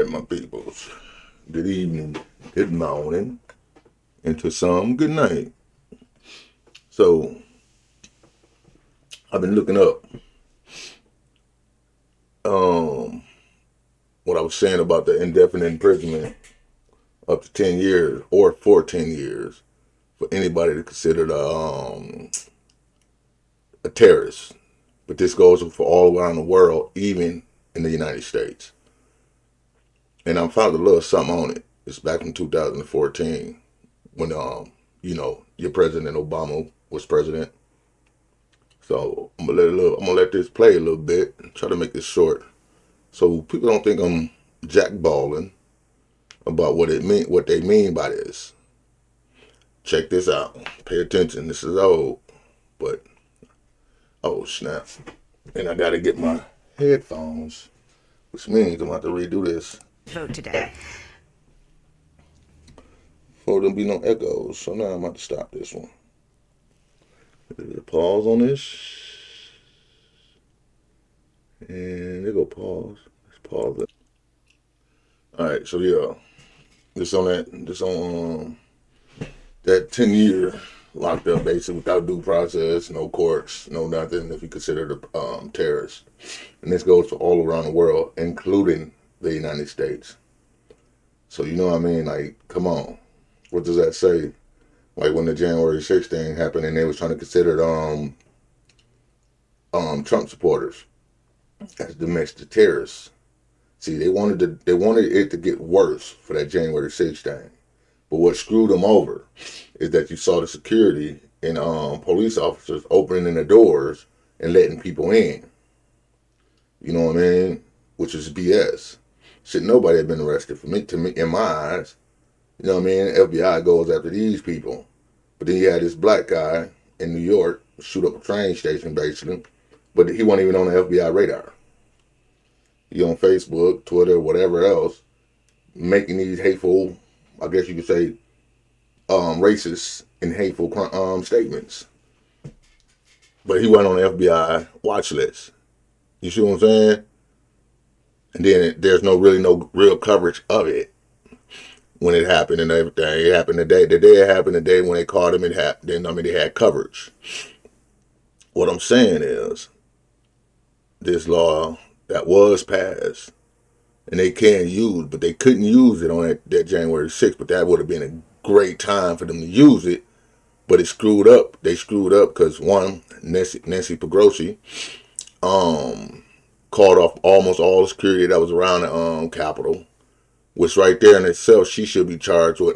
right, my peoples. Good evening, good morning, and to some, good night. So, I've been looking up um, what I was saying about the indefinite imprisonment up to 10 years or 14 years for anybody to consider a terrorist. But this goes for all around the world, even in the United States. And I found a little something on it. It's back from 2014 when, your President Obama was president. So I'm gonna let this play a little bit and try to make this short, so people don't think I'm jackballing about what they mean by this. Check this out. Pay attention. This is old, but oh snap! And I gotta get my headphones, which means I'm about to redo this. Vote today. For there be no echoes, so now I'm about to stop this one. Pause on this. And there go pause. Let's pause it. Alright, so yeah. This on that 10-year locked up basically without due process, no courts, no nothing if you consider the terrorist. And this goes for all around the world, including the United States. So you know what I mean? Like, come on. What does that say? Like when the January 6th thing happened and they was trying to consider Trump supporters as domestic terrorists. See, they wanted it to get worse for that January 6th thing. But what screwed them over is that you saw the security and police officers opening the doors and letting people in. You know what I mean? Which is BS. Shit, nobody had been arrested. To me, in my eyes, you know what I mean? FBI goes after these people. But then you had this black guy in New York shoot up a train station, basically. But he wasn't even on the FBI radar. He on Facebook, Twitter, whatever else, making these hateful, I guess you could say, racist and hateful statements. But he went on the FBI watch list. You see what I'm saying? And then there's no real coverage of it when it happened and everything. It happened the day it happened, the day when they caught him, they had coverage. What I'm saying is, this law that was passed, and they can use, but they couldn't use it on that January 6th, but that would have been a great time for them to use it, but it screwed up. They screwed up because, one, Nancy Pelosi called off almost all the security that was around the Capitol, which right there in itself, she should be charged with,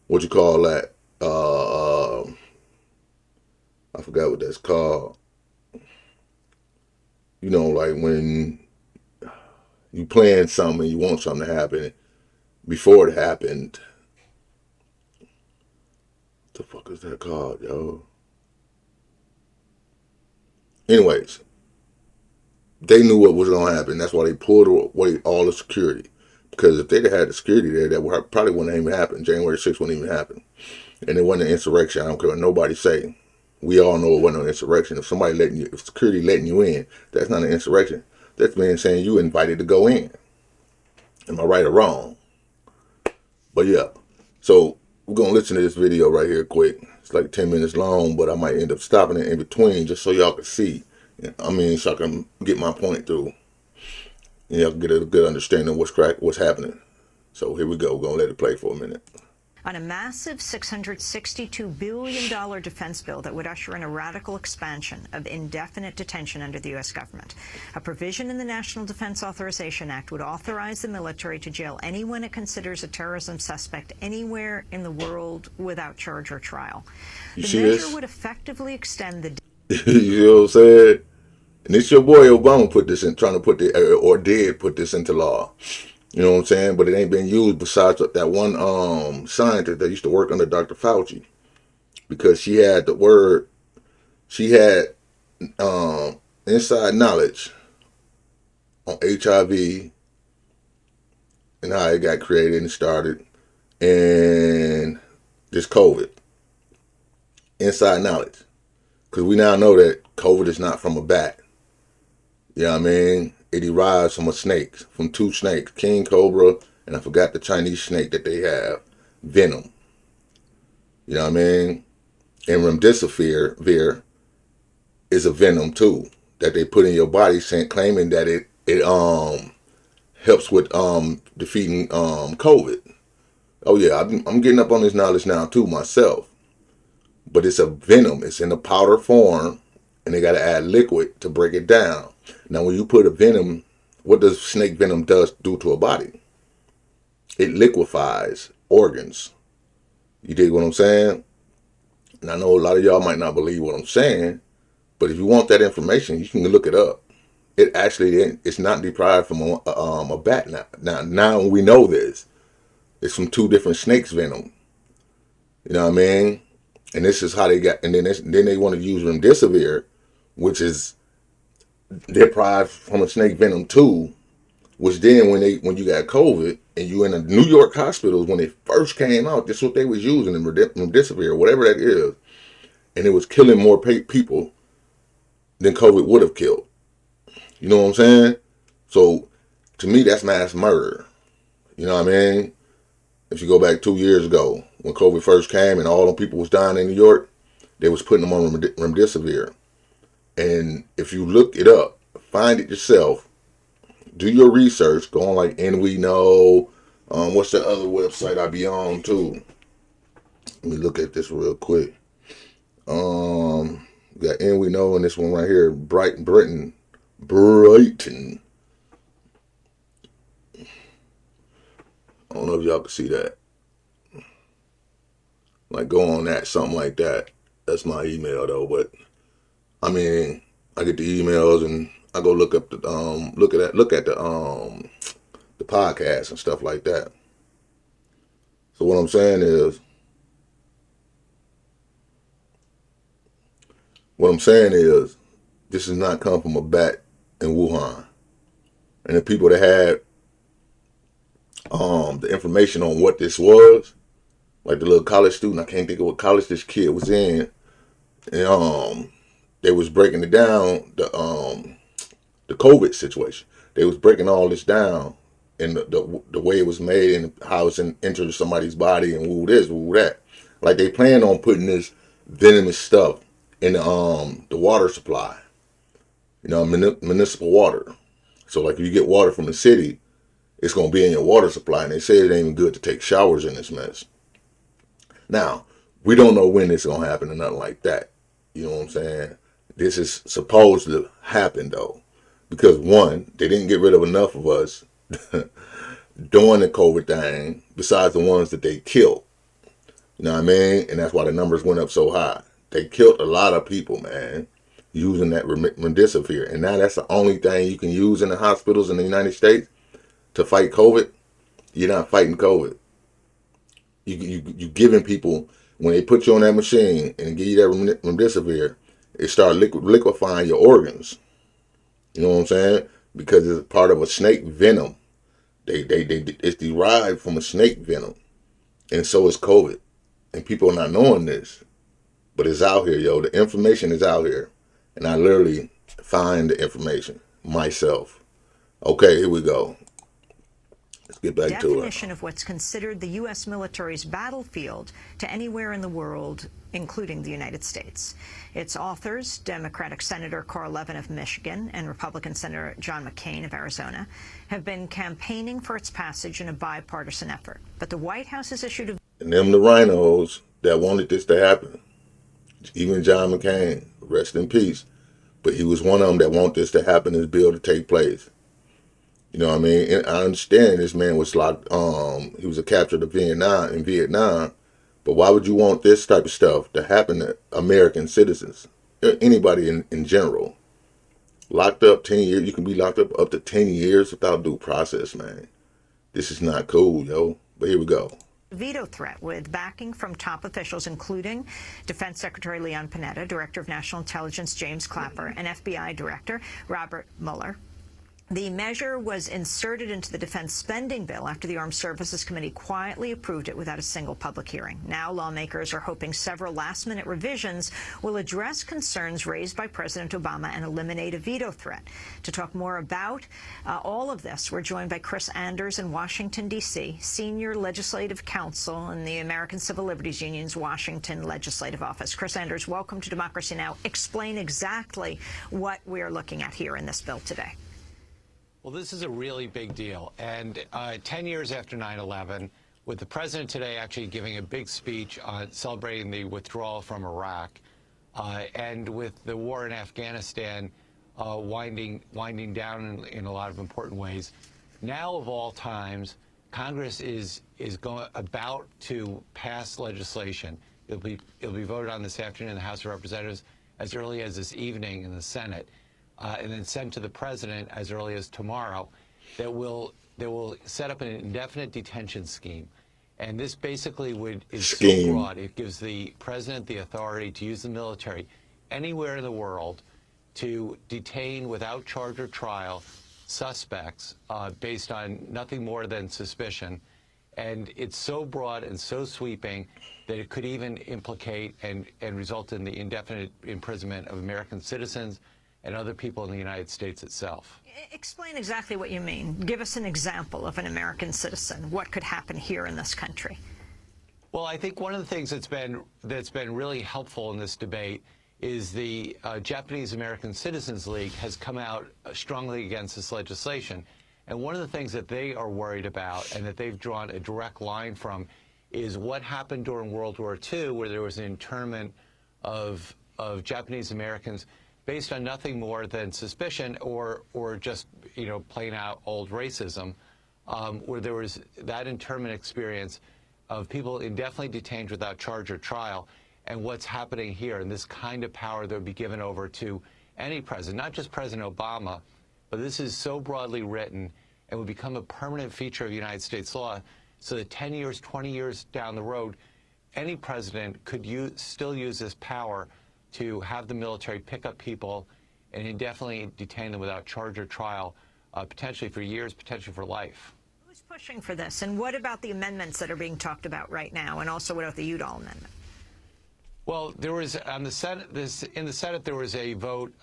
what you call that, I forgot what that's called. You know, like when you plan something and you want something to happen before it happened. What the fuck is that called, yo? Anyways, they knew what was going to happen. That's why they pulled away all the security. Because if they'd had the security there, that probably wouldn't even happen. January 6th wouldn't even happen. And it wasn't an insurrection. I don't care what nobody say. We all know it wasn't an insurrection. If security letting you in, that's not an insurrection. That's being saying you invited to go in. Am I right or wrong? But yeah. So we're going to listen to this video right here quick. It's like 10 minutes long, but I might end up stopping it in between just so y'all can see. I mean, so I can get my point through. And y'all can get a good understanding of what's happening. So here we go. We're going to let it play for a minute. On a massive $662 billion defense bill that would usher in a radical expansion of indefinite detention under the U.S. government. A provision in the National Defense Authorization Act would authorize the military to jail anyone it considers a terrorism suspect anywhere in the world without charge or trial. The measure would effectively extend the... You know what I'm saying? And it's your boy Obama did put this into law. You know what I'm saying? But it ain't been used besides that one scientist that used to work under Dr. Fauci. Because she had inside knowledge on HIV and how it got created and started. And this COVID. Inside knowledge. Because we now know that COVID is not from a bat. You know what I mean? it derives from a snake, from two snakes, king cobra, and I forgot the Chinese snake that they have, venom. You know what I mean? And remdesivir is a venom too that they put in your body, saying, claiming that it helps with defeating COVID. Oh yeah, I'm getting up on this knowledge now too myself. But it's a venom. It's in a powder form, and they got to add liquid to break it down. Now, when you put a venom, what does snake venom do to a body? It liquefies organs. You dig what I'm saying? And I know a lot of y'all might not believe what I'm saying, but if you want that information, you can look it up. It actually it's not derived from a bat now. Now we know this. It's from two different snakes' venom. You know what I mean? And this is how they got. And then they want to use remdesivir, which is derived from a snake venom too. Which then when you got COVID and you in the New York hospitals when it first came out, this is what they was using in remdesivir, whatever that is, and it was killing more people than COVID would have killed. You know what I'm saying? So to me, that's mass murder. You know what I mean? If you go back 2 years ago when COVID first came and all the people was dying in New York, they was putting them on remdesivir. And if you look it up, find it yourself, do your research, go on like And We Know. What's the other website I be on too? Let me look at this real quick. We got And We Know, and this one right here, Brighton. I don't know if y'all can see that. Like, go on that, something like that. That's my email though. But I mean, I get the emails and I go look up the look at the podcast and stuff like that. So what I'm saying is, this does not come from a bat in Wuhan. And the people that had the information on what this was, like the little college student, I can't think of what college this kid was in, and they was breaking it down, the COVID situation. They was breaking all this down and the way it was made and how it's entered somebody's body and woo this, woo that. Like they plan on putting this venomous stuff in the water supply, you know, municipal water. So like if you get water from the city, it's gonna be in your water supply, and they say it ain't even good to take showers in this mess. Now we don't know when it's gonna happen or nothing like that. You know what I'm saying? This is supposed to happen though, because one, they didn't get rid of enough of us during the COVID thing, besides the ones that they killed. You know what I mean? And that's why the numbers went up so high. They killed a lot of people, man, using that remdesivir. And now that's the only thing you can use in the hospitals in the United States to fight COVID. You're not fighting COVID. You giving people, when they put you on that machine and give you that remdesivir, it start liquefying your organs. You know what I'm saying? Because it's part of a snake venom. It's derived from a snake venom, and so is COVID. And people are not knowing this, but it's out here, yo. The information is out here, and I literally find the information myself. Okay, here we go. Let's get back to it. Definition of what's considered the U.S. military's battlefield to anywhere in the world, including the United States. Its authors, Democratic Senator Carl Levin of Michigan and Republican Senator John McCain of Arizona, have been campaigning for its passage in a bipartisan effort. But the White House has issued a... And them the Rhinos that wanted this to happen. Even John McCain, rest in peace. But he was one of them that want this to happen, this bill to take place. You know what I mean? And I understand this man was locked, he was captured in Vietnam, but why would you want this type of stuff to happen to American citizens? Anybody in general. Locked up 10 years, you can be locked up to 10 years without due process, man. This is not cool, yo. But here we go. Veto threat with backing from top officials, including Defense Secretary Leon Panetta, Director of National Intelligence James Clapper, and FBI Director Robert Mueller. The measure was inserted into the defense spending bill after the Armed Services Committee quietly approved it without a single public hearing. Now lawmakers are hoping several last-minute revisions will address concerns raised by President Obama and eliminate a veto threat. To talk more about all of this, we're joined by Chris Anders in Washington, D.C., Senior Legislative Counsel in the American Civil Liberties Union's Washington Legislative Office. Chris Anders, welcome to Democracy Now! Explain exactly what we're looking at here in this bill today. Well, this is a really big deal. And 10 years after 9/11, with the president today actually giving a big speech on celebrating the withdrawal from Iraq, and with the war in Afghanistan winding down in a lot of important ways, now of all times, Congress is about to pass legislation. It'll be voted on this afternoon in the House of Representatives as early as this evening in the Senate. And then sent to the president as early as tomorrow, that will set up an indefinite detention scheme. And this basically is so broad. It gives the president the authority to use the military anywhere in the world to detain without charge or trial suspects based on nothing more than suspicion. And it's so broad and so sweeping that it could even implicate and result in the indefinite imprisonment of American citizens and other people in the United States itself. Explain exactly what you mean. Give us an example of an American citizen. What could happen here in this country? Well, I think one of the things that's been really helpful in this debate is the Japanese American Citizens League has come out strongly against this legislation. And one of the things that they are worried about and that they've drawn a direct line from is what happened during World War II, where there was an internment of Japanese Americans based on nothing more than suspicion or just, plain out old racism, where there was that internment experience of people indefinitely detained without charge or trial. And what's happening here, and this kind of power that would be given over to any president, not just President Obama, but this is so broadly written and would become a permanent feature of United States law, so that 10 years, 20 years down the road, any president could still use this power to have the military pick up people and indefinitely detain them without charge or trial, potentially for years, potentially for life. Who's pushing for this? And what about the amendments that are being talked about right now? And also what about the Udall Amendment? Well, there was on the Senate, in the Senate, there was a vote